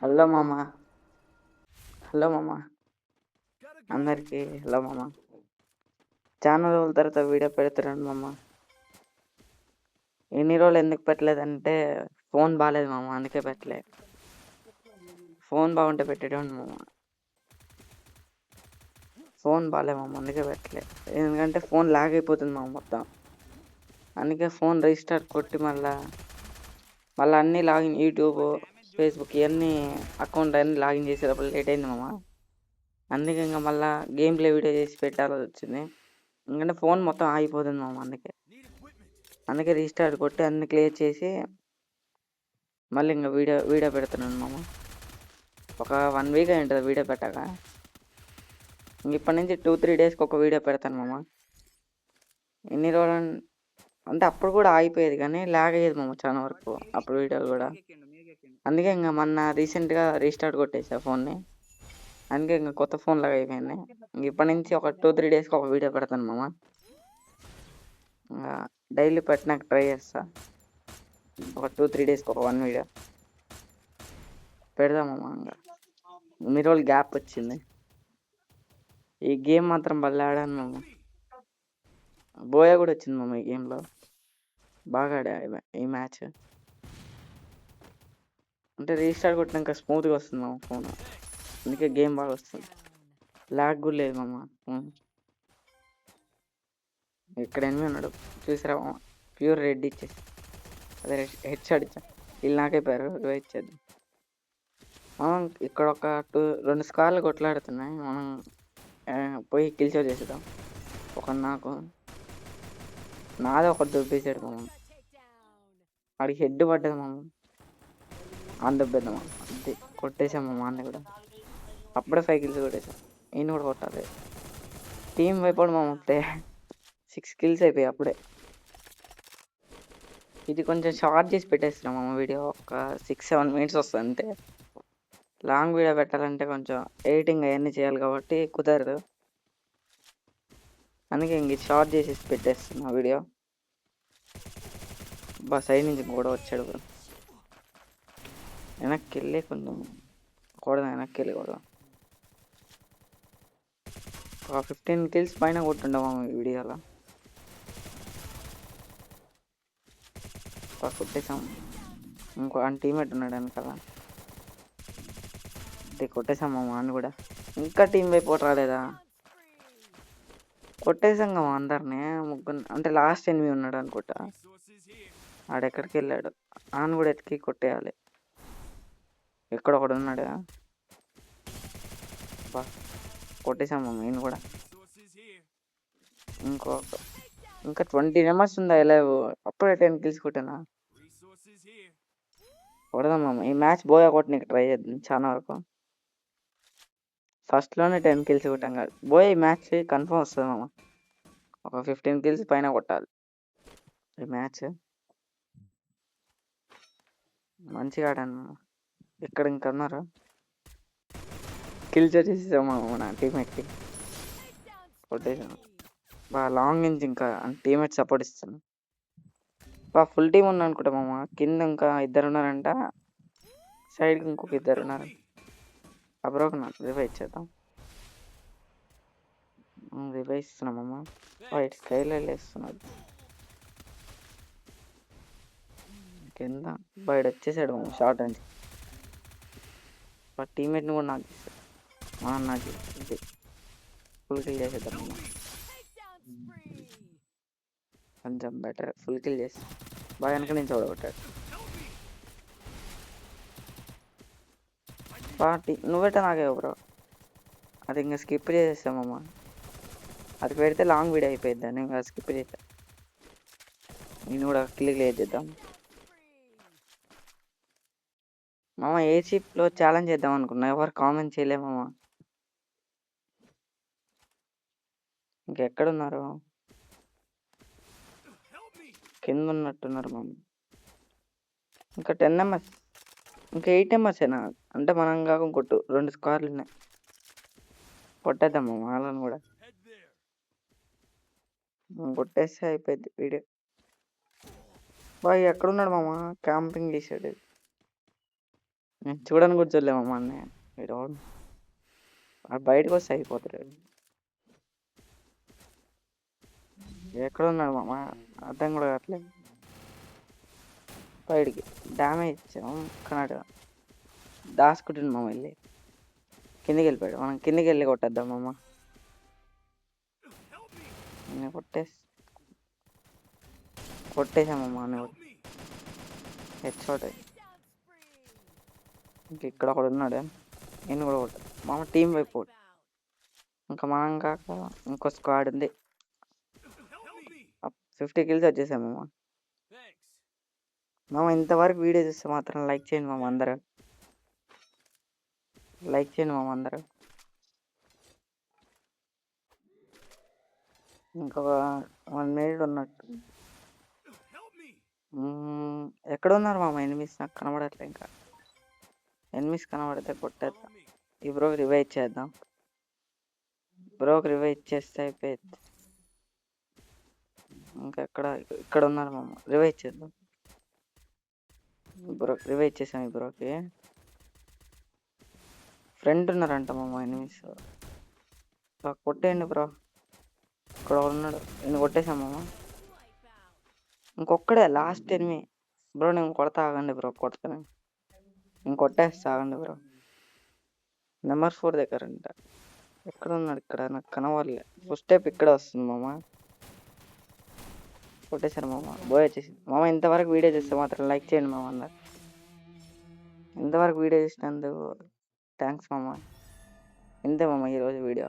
Hello మామ. Hello మామ. అందరికి హలో మామ. చాలా రోజుల తర్వాత వీడియో పెడుతున్నాను మామ. ఎన్ని రోజులు ఎందుకు పెట్టలేదంటే ఫోన్ బాగాలేదు మామ, అందుకే పెట్టలే. ఫోన్ బాగుంటే పెట్టేటోండి మామ. ఫోన్ బాగాలేదు మామ, అందుకే పెట్టలే. ఎందుకంటే ఫోన్ లాగ్ అయిపోతుంది మామ మొత్తం. అందుకే ఫోన్ రీస్టార్ట్ కొట్టి మళ్ళీ అన్నీ లాగిన్, యూట్యూబ్, ఫేస్బుక్ ఇవన్నీ అకౌంట్ అన్నీ లాగిన్ చేసేటప్పుడు లేట్ అయింది మామ. అందుకే ఇంకా మళ్ళీ గేమ్ ప్లే వీడియో చేసి పెట్టాల్సి వచ్చింది. ఎందుకంటే ఫోన్ మొత్తం ఆగిపోతుంది మామ. అందుకే రీస్టార్ట్ కొట్టి అన్ని క్లియర్ చేసి మళ్ళీ ఇంకా వీడియో పెడుతున్నాను మామ. ఒక 1 వీక్ అయి ఉంటుంది వీడియో పెట్టాక. ఇంక ఇప్పటి నుంచి 2-3 డేస్కి ఒక వీడియో పెడతాను మామ. ఎన్ని రోజులు అంటే అప్పుడు కూడా ఆగిపోయేది కానీ లాగ్ అయ్యేది మామ చాలా వరకు అప్పుడు వీడియోలు కూడా. అందుకే ఇంకా మొన్న రీసెంట్గా రీస్టార్ట్ కొట్టేసా ఫోన్ని. అందుకే ఇంకా కొత్త ఫోన్ లాగా అయిపోయింది. ఇంక ఇప్పటి నుంచి ఒక 2-3 డేస్కి ఒక వీడియో పెడతాను మామ. డైలీ పెట్టినాక ట్రై చేస్తా. ఒక 2-3 డేస్కి ఒక 1 వీడియో పెడదామమ్మా. ఇంకా ఇన్ని రోజులు గ్యాప్ వచ్చింది. ఈ గేమ్ మాత్రం భలే ఆడాను మామ. బోయా కూడా వచ్చింది మామ ఈ గేమ్లో. బాగా ఆడా ఈ మ్యాచ్. అంటే రీస్టార్ట్ కొట్టినాక స్మూత్గా వస్తుంది మామ ఫోన్. అందుకే గేమ్ బాగా వస్తుంది. లాగ్ కూడా లేదు మామ ఫోన్. ఇక్కడ ఎనిమిది ఉన్నాడు చూసారా మామ. ప్యూర్ రెడ్ ఇచ్చేసి అదే హెడ్ షాట్ ఇచ్చా. వీళ్ళు నాకైపోయారు, ఇచ్చేద్దాం మనం. ఇక్కడ ఒక 2 స్కార్లు కొట్లాడుతున్నాయి. మనం పోయి కిల్ షో చేసేద్దాం. ఒక నాదే ఒకటి దొబ్బేసాడు మామ. వాడికి హెడ్ పడ్డది మామ. ఆన్ దొబ్బేద్దాం అంతే. కొట్టేసాం మామ అన్న కూడా. అప్పుడే 5 కిల్స్ కొట్టేసాం. ఈయన కూడా కొట్టాలి. టీం వైపోడు మామ. ప్లే 6 కిల్స్ అయిపోయాయి అప్పుడే. ఇది కొంచెం షార్ట్ చేసి పెట్టేస్తున్నాం మామ వీడియో. ఒక 6-7 మినిట్స్ వస్తుంది అంతే. లాంగ్ వీడియో పెట్టాలంటే కొంచెం ఎడిటింగ్ అవన్నీ చేయాలి కాబట్టి కుదరదు. అందుకే ఇంక షార్ట్ చేసేసి పెట్టేస్తున్నా వీడియో. సైడ్ నుంచి కూడా వచ్చాడు. వెనక్కి వెళ్ళి కొంచెం కూడా వెనక్కి వెళ్ళి కూడా ఒక 15 కిల్స్ పైన కొట్టుండవు ఈ వీడియోలో. కొట్టేసాం. ఇంకో టీమేట్ ఉన్నాడు వెనకాల. కొట్టేసాం మామ అని కూడా. ఇంకా టీం వైపు రాలేదా? కొట్టేసాం కదా అందరినీ. ముగ్గురు అంటే లాస్ట్ ఎనిమిది ఉన్నాడు అనుకుంటా. ఆడెక్కడికి వెళ్ళాడు? ఆన్ కూడా ఎత్తికి కొట్టేయాలి. ఎక్కడొకడు ఉన్నాడు. కొట్టేసాం మామ ఈయన కూడా. ఇంకా 20 మెంబర్స్ ఉందా ఎలాగో. అప్పుడే 10 కిల్స్ కొట్టానా. కొడదాం మామ. ఈ మ్యాచ్ బోయా కొట్టడానికి ట్రై చేద్దాం చాలా వరకు. ఫస్ట్లోనే 10 కిల్స్ కొట్టాం కాదు. బోయా ఈ మ్యాచ్ కన్ఫర్మ్ వస్తుంది మామ. ఒక 15 కిల్స్ పైన కొట్టాలి ఈ మ్యాచ్. మంచిగా ఆడాను. ఇక్కడ ఇంకా ఉన్నారు. కిల్స్ వచ్చేసాం మామ నా టీమేట్కి. కొట్టేసాను బాగా లాంగ్ నుంచి. ఇంకా టీమేట్ సపోర్ట్ ఇస్తాను. ఫుల్ టీం ఉన్నా అనుకుంటా మామ. కింద ఇంకా 2 ఉన్నారంట. సైడ్కి ఇంకొక 2 ఉన్నారు. అబ్రోకి నాకు రివైవ్ ఇచ్చేద్దాం. రివైవ్ ఇస్తున్నామమ్మ. వైట్ స్కైలో వేస్తున్నాడు కింద. బయట వచ్చేసాడు మామ షార్ట్ నుంచి. టీమేట్ని కూడా నాకు ఇస్తాడు. నాకు ఇది ఫుల్ కిల్ చేసేద్దాం అమ్మ. కొంచెం బెటర్. ఫుల్ కిల్ చేసి బాగా వెనక నుంచి ఓడగొట్టాడు. నువ్వెట్టా నాకే బ్రో. అది ఇంకా స్కిప్ చేసేస్తామమ్మ. అది పెడితే లాంగ్ వీడియో అయిపోయింది. అని ఇంకా స్కిప్ చేసా. నేను కూడా క్లియర్ చేద్దాం మామ. ఏ షిప్లో ఛాలెంజ్ చేద్దాం అనుకున్నా. ఎవరు కామెంట్ చేయలేమమ్మా. ఇంకెక్కడున్నారు? కింద ఉన్నట్టున్నారు మామ. ఇంకా 10 మెంబర్స్. ఇంకా 8 మెంబర్సేనా? అంటే మనం కాక కొట్టు 2 స్క్వాడ్లు ఉన్నాయి. కొట్టేద్దాం మామ వాళ్ళని కూడా. కొట్టేస్తే అయిపోయింది వీడియో. బాయ్ ఎక్కడున్నాడు మామ? క్యాంపింగ్ చేసాడు. చూడని కూడా చూడలే మామ అన్నయ్య. వీడు బయటకు వస్తే అయిపోతారు. ఎక్కడ ఉన్నాడు మామ? అర్థం కూడా కావట్లేదు. బయటికి డ్యామేజ్ ఇచ్చాము కన్నడ దాచుకుంటుంది మామ. వెళ్ళి కిందికి వెళ్ళిపోయాడు. మనం కిందికి వెళ్ళి కొట్టేద్దాం మామ. కొట్టేసామమ్మ అని కూడా హెడ్ షాట్. ఇంక ఇక్కడ ఒకడు ఉన్నాడు. నేను కూడా కొట్టాను మామ. టీం వైపు ఇంకా మనం కాక ఇంకో స్క్వాడ్ ఉంది. 50 కిల్స్ వచ్చేసాం మామ. మామ ఇంతవరకు వీడియో చూస్తే మాత్రం లైక్ చేయండి మామ. అందరూ లైక్ చేయండి మామ. అందరూ ఇంకొక 1 మినిట్ ఉన్నట్టు. ఎక్కడ ఉన్నారు మామ ఎనిమిస్? నాకు కనబడట్లే. ఇంకా ఎనిమిస్ కనబడితే కొట్టేద్దాం. ఈ బ్రోకి రివైవ్ చేద్దాం. బ్రోకి రివైవ్ చేస్తే అయిపోయింది. ఇంకా ఇక్కడ ఉన్నారు మామ. రివైవ్ చేద్దాం. బ్రో రివైవ్ చేసాం. ఈ బ్రోకి ఫ్రెండ్ ఉన్నారంట మామ ఎనిమిస్. కొట్టేయండి బ్రో. ఇక్కడ ఉన్నాడు. నేను కొట్టేసాం మామ. ఇంకొక్కడే లాస్ట్ ఎనిమి బ్రో. నేను కొడతా ఆగండి బ్రో. కొడతాను. నేను కొట్టేస్తా ఆగండి బ్రో. నెంబర్ 4 దగ్గర అంట. ఎక్కడ ఉన్నాడు? ఇక్కడ నాకు కనవాలే. ఫస్ట్ స్టెప్ ఇక్కడ వస్తుంది మామ. కొట్టేశారు మామ. బోయ్ వచ్చేసింది మామ. ఇంతవరకు వీడియో చూస్తే మాత్రం లైక్ చేయండి మామ. అందరు ఇంతవరకు వీడియో చూసినందుకు థ్యాంక్స్ మామ. ఇంతే మామ ఈరోజు వీడియో.